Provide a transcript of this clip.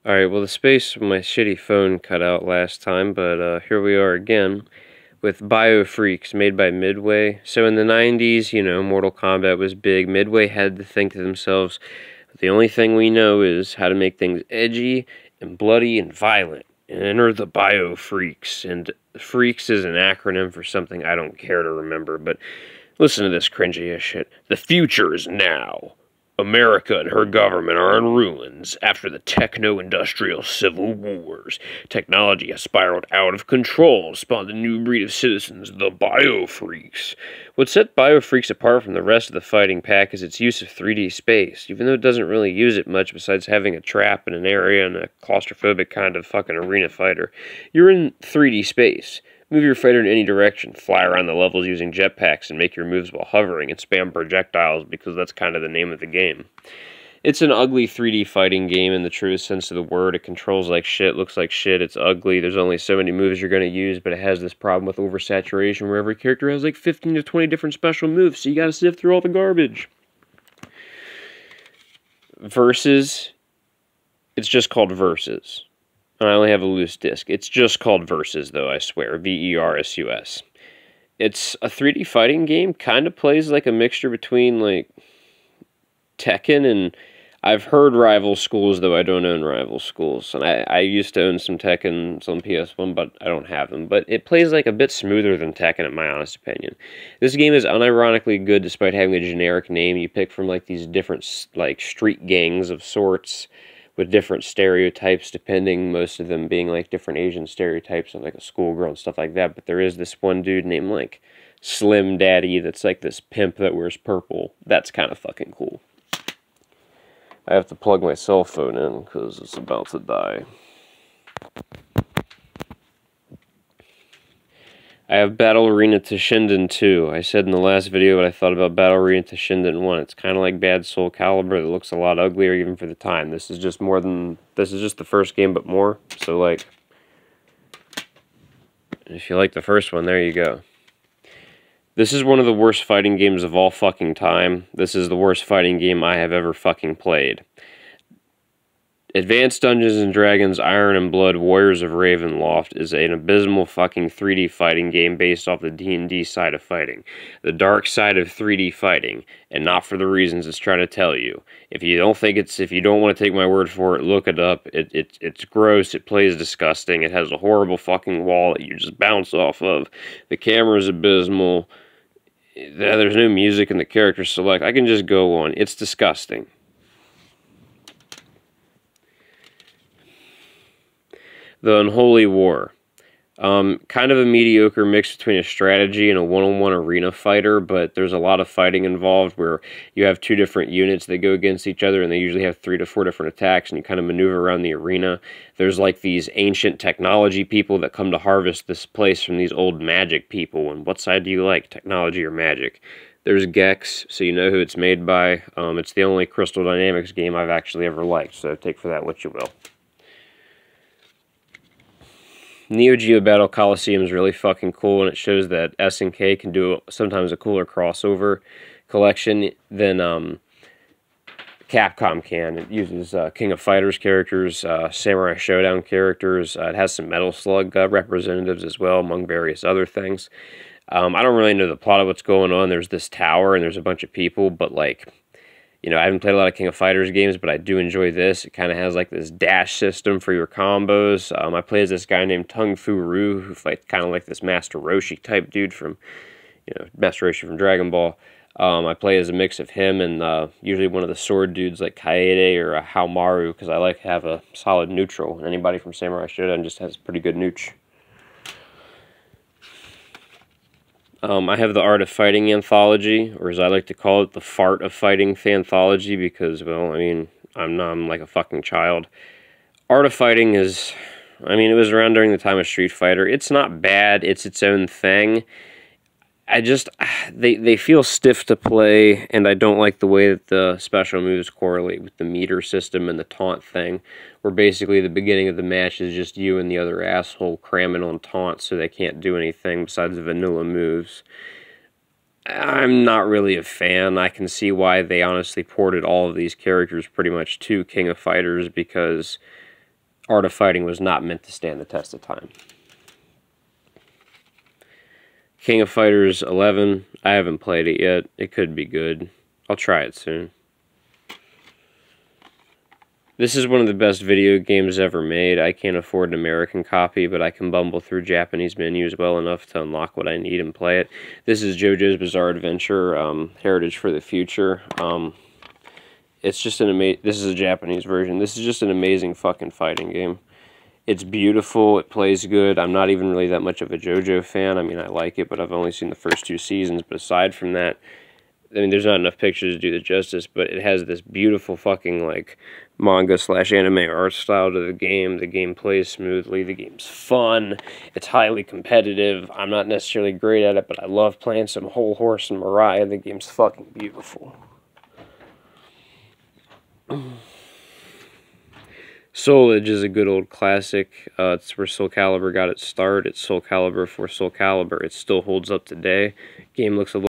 Alright, well the space of my shitty phone cut out last time, but here we are again with Biofreaks made by Midway. So in the 90s, Mortal Kombat was big. Midway had to think to themselves, the only thing we know is how to make things edgy and bloody and violent. And enter the Biofreaks. And Freaks is an acronym for something I don't care to remember, but listen to this cringy ass shit. The future is now. America and her government are in ruins after the techno-industrial civil wars. Technology has spiraled out of control and spawned a new breed of citizens, the Biofreaks. What set Biofreaks apart from the rest of the fighting pack is its use of 3D space, even though it doesn't really use it much besides having a trap in an area and a claustrophobic kind of fucking arena fighter. You're in 3D space. Move your fighter in any direction, fly around the levels using jetpacks, and make your moves while hovering, and spam projectiles because that's kind of the name of the game. It's an ugly 3D fighting game in the truest sense of the word. It controls like shit, looks like shit, it's ugly, there's only so many moves you're going to use, but it has this problem with oversaturation where every character has like 15 to 20 different special moves, so you gotta sift through all the garbage. Versus, it's just called Versus. I only have a loose disc. It's just called Versus, though, I swear. Versus. It's a 3D fighting game. Kind of plays like a mixture between, like, Tekken and... I've heard Rival Schools, though I don't own Rival Schools. And I used to own some Tekkens on PS1, but I don't have them. But it plays, like, a bit smoother than Tekken, in my honest opinion. This game is unironically good despite having a generic name. You pick from, like, these different, like, street gangs of sorts with different stereotypes, depending, most of them being like different Asian stereotypes of like a schoolgirl and stuff like that. But there is this one dude named like Slim Daddy that's like this pimp that wears purple. That's kind of fucking cool. I have to plug my cell phone in because it's about to die. I have Battle Arena Toshinden 2. I said in the last video what I thought about Battle Arena Toshinden 1. It's kind of like Bad Soul Calibur that looks a lot uglier even for the time. This is just the first game but more. So like, if you like the first one, there you go. This is one of the worst fighting games of all fucking time. This is the worst fighting game I have ever fucking played. Advanced Dungeons & Dragons Iron and Blood Warriors of Ravenloft is an abysmal fucking 3D fighting game based off the D&D side of fighting. The dark side of 3D fighting, and not for the reasons it's trying to tell you. If you don't want to take my word for it, look it up. It's gross, it plays disgusting, it has a horrible fucking wall that you just bounce off of. The camera's abysmal. There's no music in the character select. I can just go on. It's disgusting. The Unholy War. Kind of a mediocre mix between a strategy and a one-on-one arena fighter, but there's a lot of fighting involved where you have two different units that go against each other, and they usually have 3 to 4 different attacks, and you kind of maneuver around the arena. There's like these ancient technology people that come to harvest this place from these old magic people, and what side do you like, technology or magic? There's Gex, so you know who it's made by. It's the only Crystal Dynamics game I've actually ever liked, so take for that what you will. Neo Geo Battle Coliseum is really fucking cool, and it shows that SNK can do sometimes a cooler crossover collection than Capcom can. It uses King of Fighters characters, Samurai Showdown characters. It has some Metal Slug representatives as well, among various other things. I don't really know the plot of what's going on. There's this tower, and there's a bunch of people, but like... I haven't played a lot of King of Fighters games, but I do enjoy this. It kind of has like this dash system for your combos. I play as this guy named Tung Fu Roo, who fights kind of like this Master Roshi type dude from, Master Roshi from Dragon Ball. I play as a mix of him and usually one of the sword dudes like Kaede or Haomaru, because I like to have a solid neutral. And anybody from Samurai Shodown just has pretty good neutral. I have the Art of Fighting anthology, or as I like to call it, the Fart of Fighting anthology, because, well, I mean, I'm like a fucking child. Art of Fighting is, it was around during the time of Street Fighter. It's not bad, it's its own thing. They feel stiff to play, and I don't like the way that the special moves correlate with the meter system and the taunt thing, where basically the beginning of the match is just you and the other asshole cramming on taunts so they can't do anything besides the vanilla moves. I'm not really a fan. I can see why they honestly ported all of these characters pretty much to King of Fighters, because Art of Fighting was not meant to stand the test of time. King of Fighters 11, I haven't played it yet. It could be good. I'll try it soon. This is one of the best video games ever made. I can't afford an American copy, but I can bumble through Japanese menus well enough to unlock what I need and play it. This is JoJo's Bizarre Adventure, Heritage for the Future. It's just an this is a Japanese version. This is just an amazing fucking fighting game. It's beautiful. It plays good. I'm not even really that much of a JoJo fan. I mean, I like it, but I've only seen the first 2 seasons. But aside from that, I mean, there's not enough pictures to do the justice, but it has this beautiful fucking, like, manga/anime art style to the game. The game plays smoothly. The game's fun. It's highly competitive. I'm not necessarily great at it, but I love playing some Whole Horse and Mariah. The game's fucking beautiful. Soul Edge is a good old classic. It's where Soul Calibur got its start. It's Soul Calibur for Soul Calibur. It still holds up today. Game looks a little